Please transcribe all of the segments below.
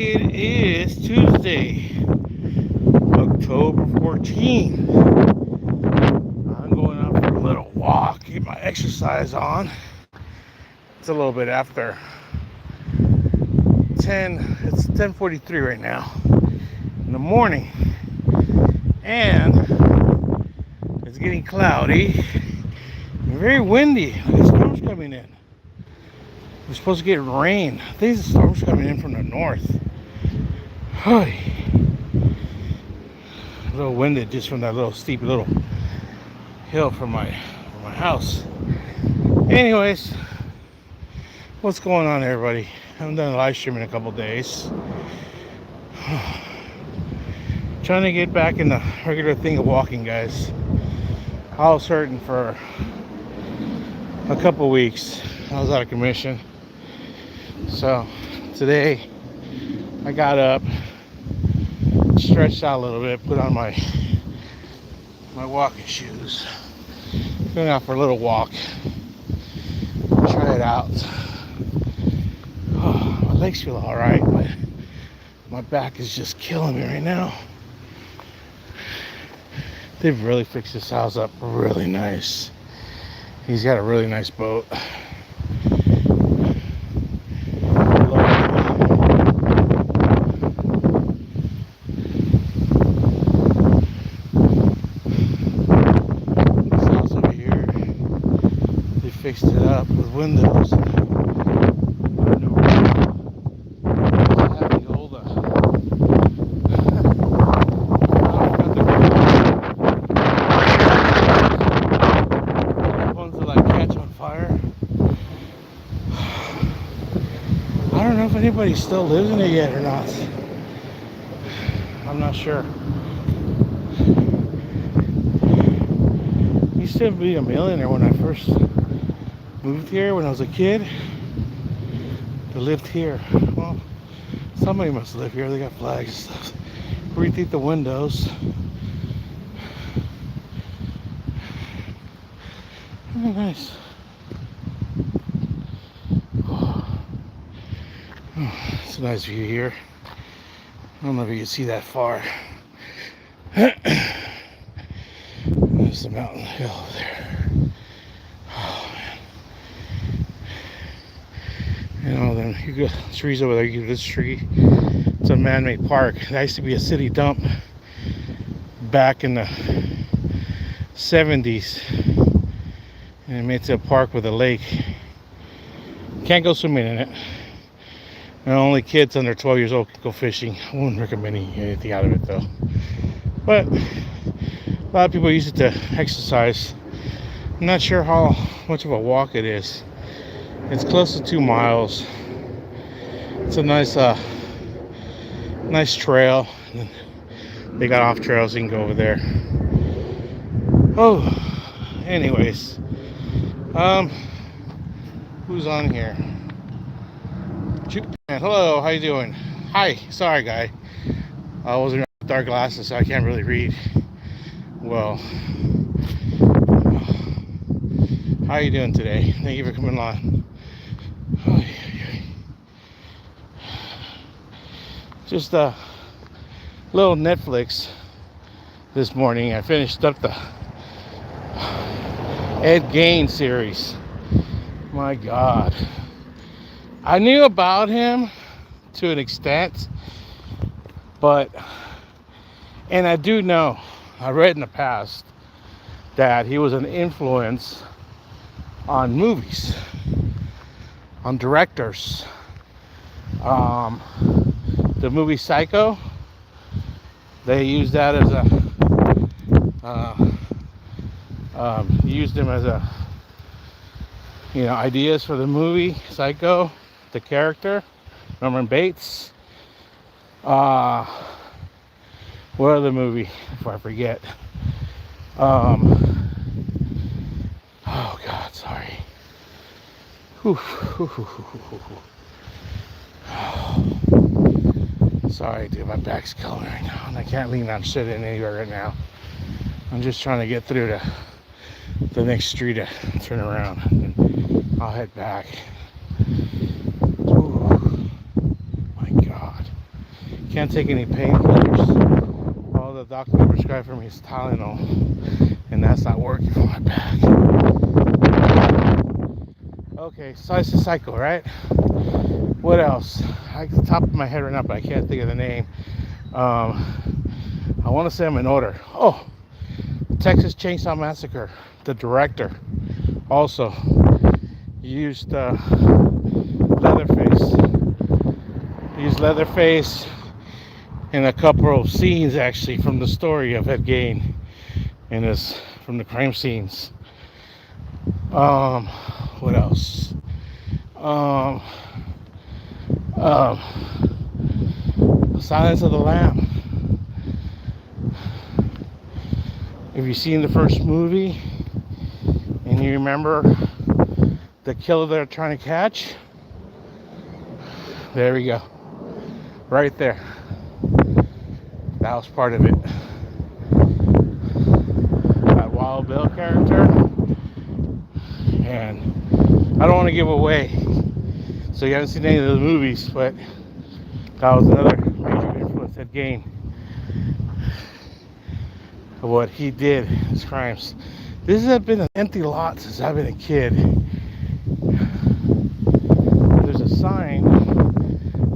It is Tuesday, October 14th. I'm going out for a little walk, get my exercise on. It's a little bit after 10, it's 10:43 right now in the morning. And it's getting cloudy and very windy. The storm's coming in. We're supposed to get rain. I think the storm's coming in from the north. A little winded just from that little steep little hill from my house. Anyways, what's going on, everybody? I haven't done a live stream in a couple days. Trying to get back in the regular thing of walking, guys. I was hurting for a couple weeks. I was out of commission. So today I got up, stretched out a little bit, put on my walking shoes, going out for a little walk, try it out. Oh, my legs feel all right, but my back is just killing me right now. They've really fixed this house up really nice. He's got a really nice boat. Fixed it up with windows and new having old ones that like catch on fire. I don't know if anybody still lives in it yet or not. I'm not sure. I used to be a millionaire when I first moved here when I was a kid. They lived here. Well, somebody must live here. They got flags and stuff. Rethink the windows. Oh, nice. Oh, it's a nice view here. I don't know if you can see that far. There's the mountain hill there. You know, then you go trees over there. You go to this tree. It's a man-made park. It used to be a city dump back in the 70s, and it made it a park with a lake. Can't go swimming in it. And only kids under 12 years old can go fishing. I wouldn't recommend anything out of it though. But a lot of people use it to exercise. I'm not sure how much of a walk it is. It's close to 2 miles. It's a nice trail. They got off trails, you can go over there. Oh, anyways, who's on here? Hello, how you doing? Hi, sorry guy. I was wearing dark glasses, so I can't really read well. How you doing today? Thank you for coming on. Just a little Netflix this morning. I finished up the Ed Gein series. My God. I knew about him to an extent, and I do know, I read in the past that he was an influence on movies, on directors. The movie Psycho, they used that as used him as a, ideas for the movie Psycho, the character, Norman Bates. What other movie, if I forget? Oh God, sorry. Sorry, dude, my back's killing me right now, and I can't lean on shit anywhere right now. I'm just trying to get through the next street to turn around, and I'll head back. Ooh, my God. can't take any painkillers. All the doctor prescribed for me is Tylenol, and that's not working for my back. Okay, so it's a cycle, right? What else? I can top of my head right now, but I can't think of the name. I want to say I'm in order. Oh, Texas Chainsaw Massacre. The director also used Leatherface. He used Leatherface in a couple of scenes actually from the story of Ed Gein and his from the crime scenes. What else? Silence of the Lamb. If you've seen the first movie and you remember the killer they're trying to catch, there we go. Right there. That was part of it. That Wild Bill character. And I don't want to give away, so you haven't seen any of the movies, but that was another major influence at Gein of what he did, his crimes. This has been an empty lot since I've been a kid. There's a sign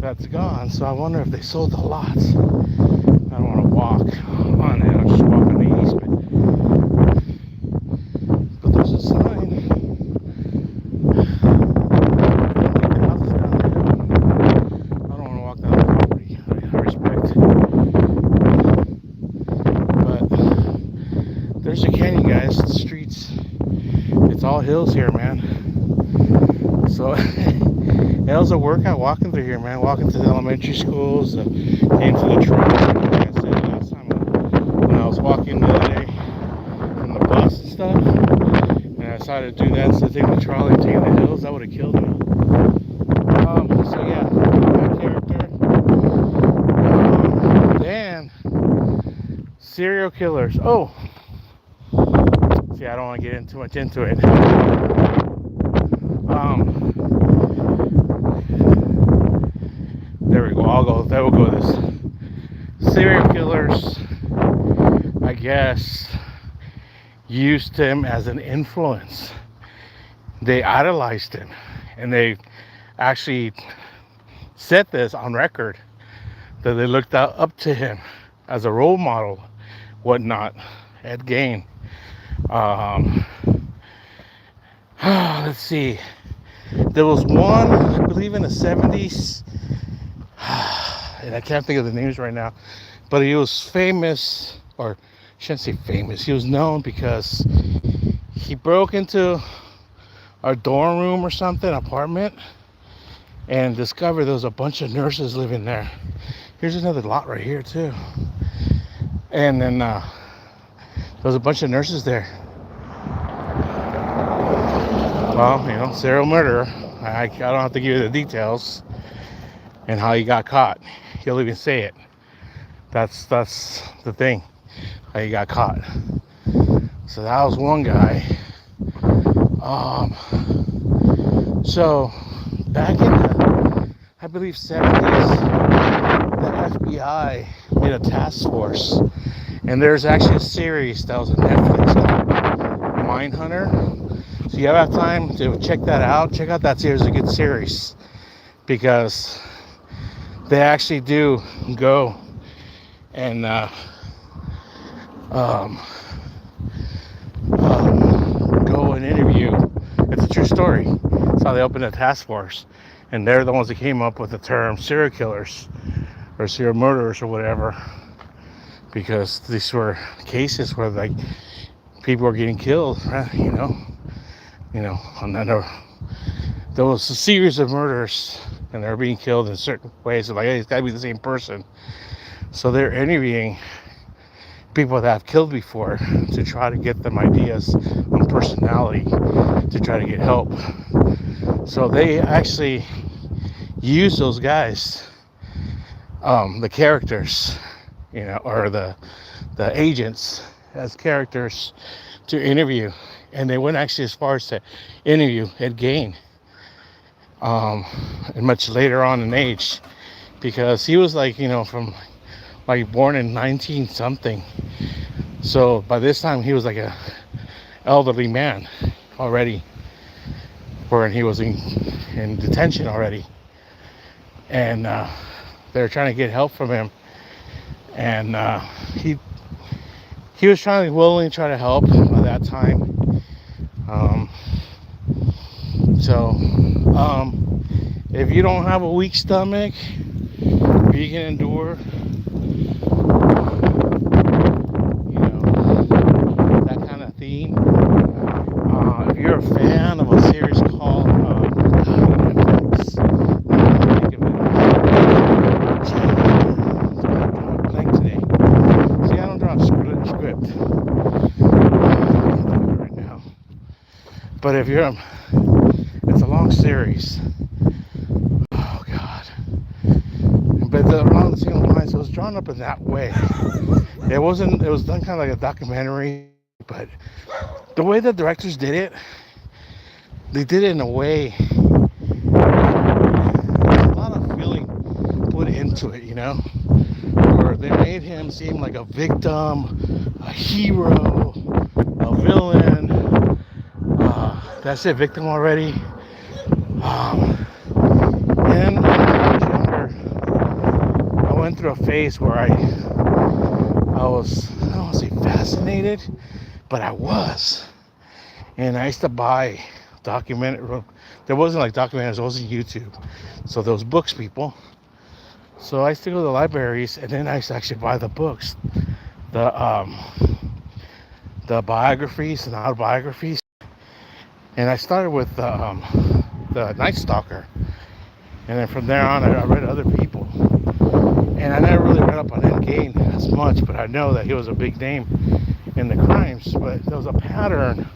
that's gone, so I wonder if they sold the lots. I don't want to walk on it, I'll just walk on the easement. But there's a sign. There's a canyon, guys. The streets, it's all hills here, man. So it was a workout walking through here, man. Walking to the elementary schools, came to the trail. Like I said last time when I was walking the other day from the bus and stuff, and I decided to do that instead of taking the trolley and taking the hills, that would have killed me. So yeah, that character. Then serial killers. Oh. I don't want to get too much into it. There we go. There we'll go with this. Serial killers, I guess, used him as an influence. They idolized him, and they actually said this on record that they looked up to him as a role model, whatnot. Ed Gein. Let's see. There was one, I believe, in the 70s, and I can't think of the names right now, but he was famous, or I shouldn't say famous, he was known because he broke into our dorm room or something, apartment, and discovered there was a bunch of nurses living there. Here's another lot right here, too. And then, there was a bunch of nurses there. Well, you know, serial murderer. I don't have to give you the details and how he got caught. He'll even say it. That's the thing. How he got caught. So that was one guy. So back in the, I believe, 70s, the FBI made a task force. And there's actually a series that was on Netflix called Mindhunter. So you have time to check that out. Check out that series. It's a good series because they actually do go and go and interview. It's a true story. That's how they opened a task force. And they're the ones that came up with the term serial killers or serial murderers or whatever. Because these were cases where like people were getting killed, right? You know, and then there was a series of murders, and they're being killed in certain ways. So like, hey, it's got to be the same person. So they're interviewing people that have killed before to try to get them ideas on personality to try to get help. So they actually use those guys, the characters, you know, or the agents as characters to interview, and they went actually as far as to interview Ed Gein, and much later on in age, because he was like, from like born in 19 something. So by this time he was like a elderly man already, where he was in detention already, and they were trying to get help from him, and he was willing to try to help at that time. Um, so if you don't have a weak stomach, you can endure, that kind of theme. If you're a fan of a series called FX, blank today. See, I don't draw a script right now. But if you're, it's a long series. Oh God! But around the same line, so it was drawn up in that way. It wasn't. It was done kind of like a documentary, but the way the directors did it, they did it in a way. There's a lot of feeling put into it, where they made him seem like a victim, a hero, a villain. That's it, victim already. And when I was younger, I went through a phase where I was, I don't want to say fascinated, but I was. And I used to buy documentary. There wasn't like documentaries, it wasn't YouTube. So those books, people. So I used to go to the libraries, and then I used to actually buy the books, the biographies and autobiographies. And I started with the Night Stalker, and then from there on, I read other people. And I never really read up on Ed Gein as much, but I know that he was a big name in the crimes. But there was a pattern,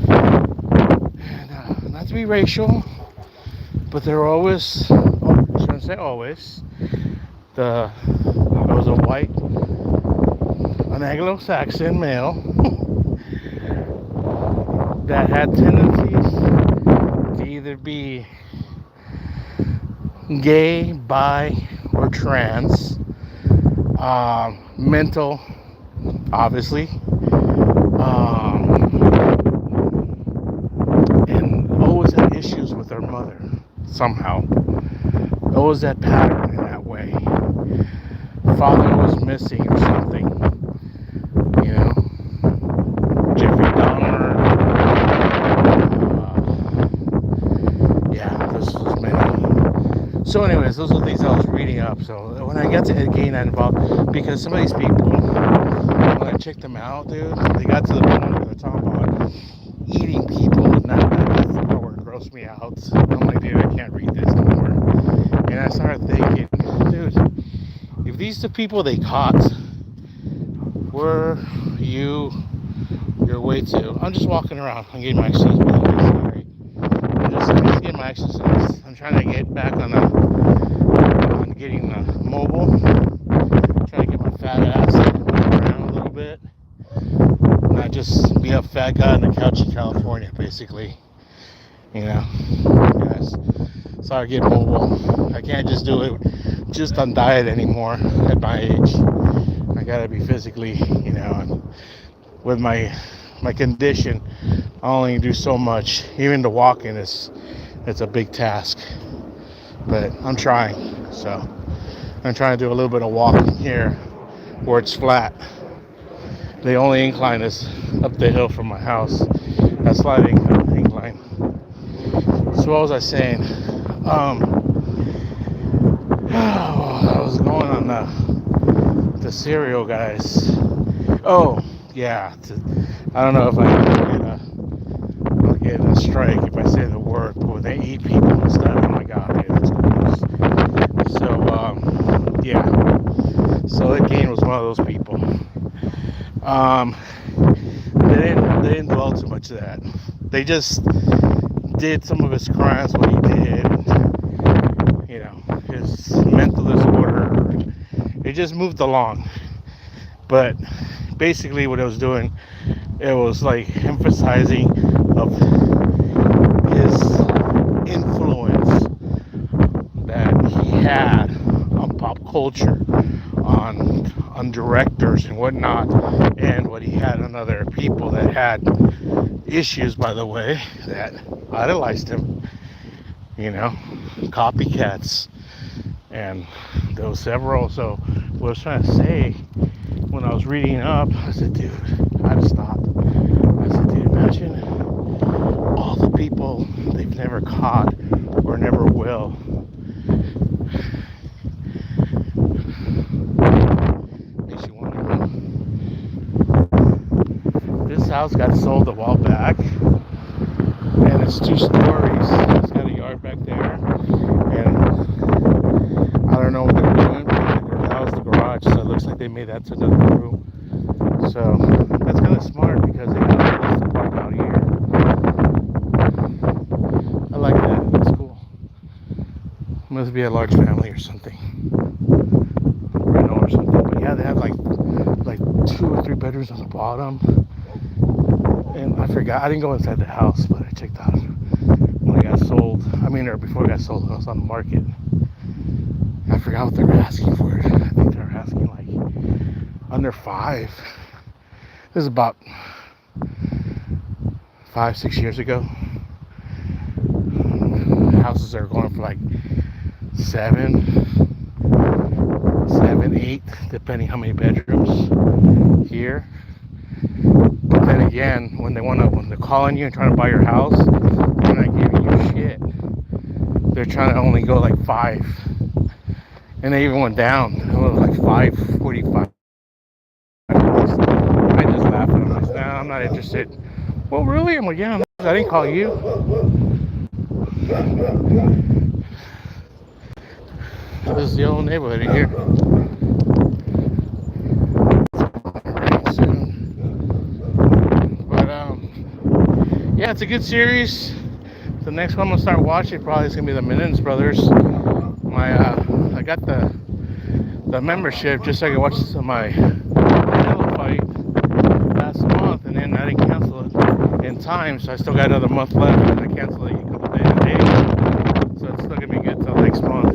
and not to be racial, but there were always, I shouldn't say always, there was a white, an Anglo-Saxon male that had tendencies to either be gay, bi, or trans, mental, obviously, and always had issues with their mother somehow. Always that pattern in that way. Father was missing or something, Jeffrey Dahmer. This was many. So anyways, those are the things I was reading up. So when I got to Ed Gein, I involved, because some of these people, when I checked them out, dude, they got to the point where they're talking about eating people, and that's the part where it grossed me out. I'm like, dude, I can't read this anymore. And I started thinking, dude, if these the people they caught, were you're way too. I'm just walking around. I'm getting my exercise. Sorry. I'm just getting my exercise. I'm trying to get back on getting mobile. Trying to get my fat ass around a little bit. Not just be a fat guy on the couch in California, basically. Guys. Sorry, get mobile. I can't just do it just on diet anymore at my age. I gotta be physically, with my condition, I only do so much. Even the walking it's a big task. But I'm trying. So I'm trying to do a little bit of walking here where it's flat. The only incline is up the hill from my house. That sliding incline. So what was I saying? I was going on the cereal guys. Oh yeah, I don't know if I'll get a strike if I say the word, but when they eat people and stuff, oh my god, dude, that's gross. So yeah, so Ed Gein was one of those people. They didn't dwell too much of that. They just did some of his crimes, what he did, his mental disorder. It just moved along. But basically what it was doing, it was like emphasizing of his influence that he had upon culture, on directors and whatnot, and what he had on other people that had issues, by the way, that idolized him, you know, copycats. And there was several. So what I was trying to say when I was reading up, I said, dude, I had to stop. I said, dude, imagine all the people they've never caught or never will. Makes you wonder. This house got sold a while back, and it's 2 stories. It's got a yard back there, and I don't know what they're doing, but that was the garage, so it looks like they made that to another room. So that's kind of smart because they got a place to park out here. I like that. That's cool. Must be a large family or something, rental or something. But yeah, they have like 2 or 3 bedrooms on the bottom. And I forgot, I didn't go inside the house, but I checked out when it got sold. I mean, or before it got sold, when it was on the market. I forgot what they were asking for it. I think they were asking like under 5. This is about 5-6 years ago. Houses are going for like 7, 8, depending how many bedrooms here. But then again, when they're calling you and trying to buy your house, they're not giving you shit. They're trying to only go like 5. And they even went down. It was like 545. I just laughed at them. I said, nah, I'm not interested. Well, really? I'm like, yeah, I didn't call you. This is the old neighborhood in here. But yeah, it's a good series. The next one I'm gonna start watching probably is gonna be the Menendez Brothers. I got the membership just so I could watch some of my Canelo fight last month, and then I didn't cancel it in time, so I still got another month left, and I canceled it a couple days, so it's still gonna be good till next month.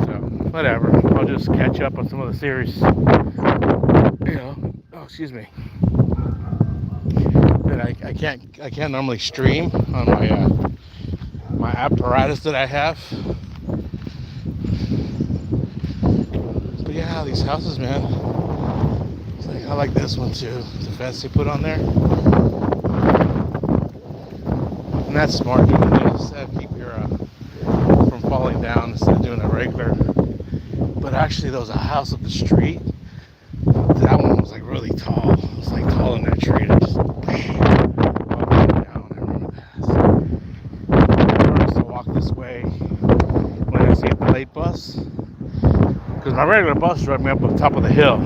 So whatever, I'll just catch up on some of the series, you know. Oh, excuse me. That I can't normally stream on my apparatus that I have. But yeah, these houses, man. It's like, I like this one too. The fence they put on there. And that's smart doing this. That'll keep your from falling down instead of doing a regular. But actually, there was a house up the street. That one was like really tall. It was like taller than that tree. It just walked down. I remember that. I used to walk this way when I see the late bus. Because my regular bus dropped me up on the top of the hill.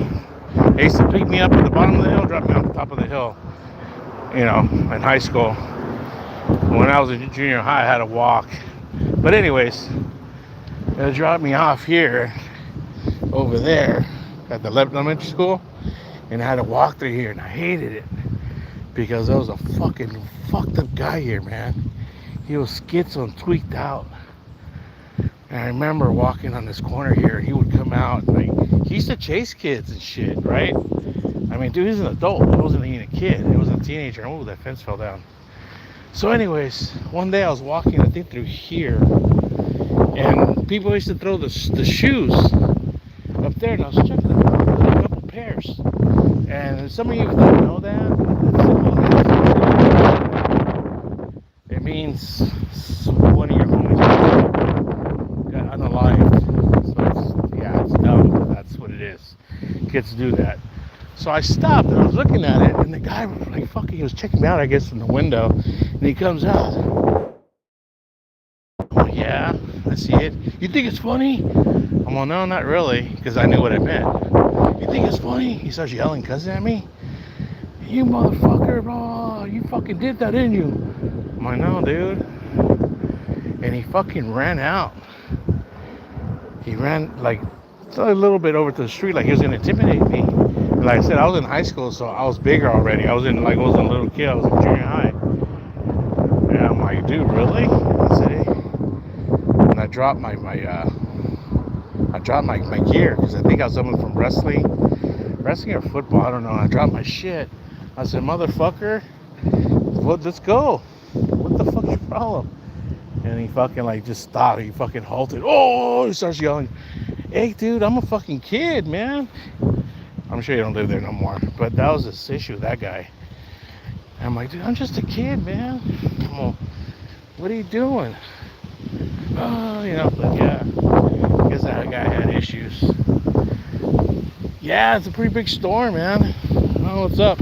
They used to pick me up at the bottom of the hill, drop me on the top of the hill. You know, in high school. When I was in junior high, I had to walk. But anyways, it dropped me off here, over there, at the elementary school. And I had to walk through here, and I hated it. Because there was a fucking fucked up guy here, man. He was schizo and tweaked out. And I remember walking on this corner here, and he would come out, like, he used to chase kids and shit, right? I mean, dude, he's an adult. He wasn't even a kid. He was a teenager. Oh, that fence fell down. So anyways, one day I was walking, I think, through here, and people used to throw the shoes up there, and I was checking them out. There were a couple pairs. And some of you don't know that. It means one of your homies got unalived. So it's dumb, but that's what it is. Kids do that. So I stopped and I was looking at it, and the guy was like, fucking, he was checking me out, I guess, from the window, and he comes out. I'm like, yeah, I see it. You think it's funny? I'm like, no, not really, because I knew what it meant. You think it's funny? He starts yelling, cussing at me. You motherfucker, bro, you fucking did that, didn't you? I'm like, no, dude. And he fucking ran out. He ran like a little bit over to the street, like he was gonna intimidate me. And like I said, I was in high school, so I was bigger already. I wasn't a little kid. I was in junior high. And I'm like, dude, really? I said, hey. And I dropped my I dropped my gear because I think I was something from wrestling or football. I don't know. I dropped my shit. I said, motherfucker, well, let's go. What the fuck's your problem? And he fucking like just stopped. He fucking halted. Oh, he starts yelling. Hey, dude, I'm a fucking kid, man. I'm sure you don't live there no more. But that was this issue, that guy. And I'm like, dude, I'm just a kid, man. Come on. What are you doing? Oh, you know, but yeah. I guess that guy had issues. Yeah, it's a pretty big storm, man. I don't know what's up.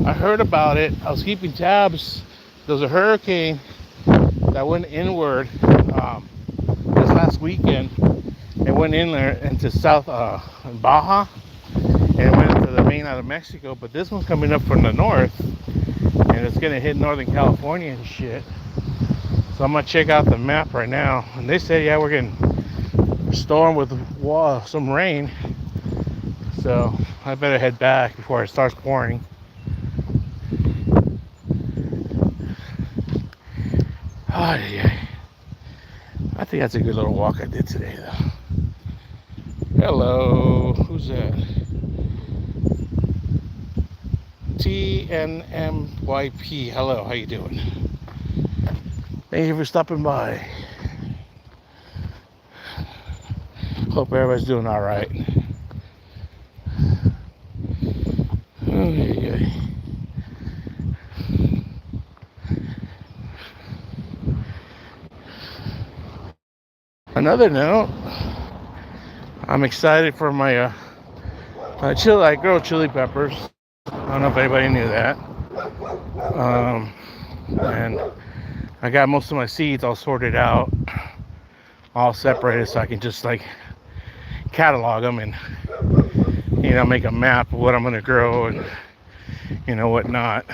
I heard about it. I was keeping tabs. There was a hurricane that went inward this last weekend. It went in there into South Baja, and it went into the main out of Mexico. But this one's coming up from the north, and it's gonna hit Northern California and shit. So I'm gonna check out the map right now. And they said, yeah, we're getting a storm with some rain. So I better head back before it starts pouring. Oh, yeah. I think that's a good little walk I did today, though. Hello, who's that? TNMYP. Hello, how you doing? Thank you for stopping by. Hope everybody's doing all right. Oh, yeah, yeah. Another note, I'm excited for my I grow chili peppers. I don't know if anybody knew that. And I got most of my seeds all sorted out, all separated, so I can just like catalog them and, you know, make a map of what I'm gonna grow and, you know, what not.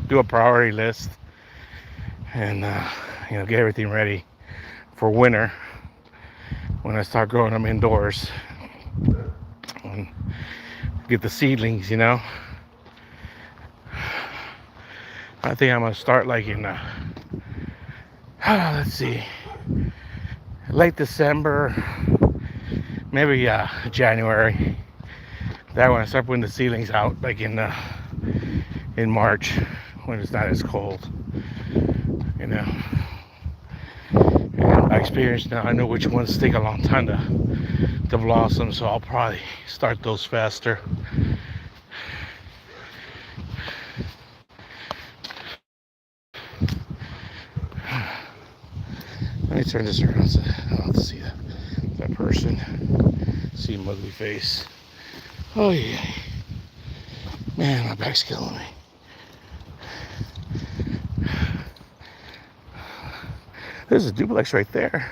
Do a priority list and, you know, get everything ready for winter when I start growing them indoors. And get the seedlings, you know. I think I'm gonna start like in let's see, late December, maybe January. That when I start putting the seedlings out, like in March, when it's not as cold, you know. And by experience now, I know which ones take a long time to blossom, so I'll probably start those faster. Let me turn this around so I don't have to see that person. See a ugly face. Oh yeah. Man, my back's killing me. There's a duplex right there.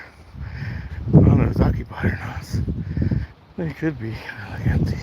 I don't know if it's occupied or not. It could be like empty.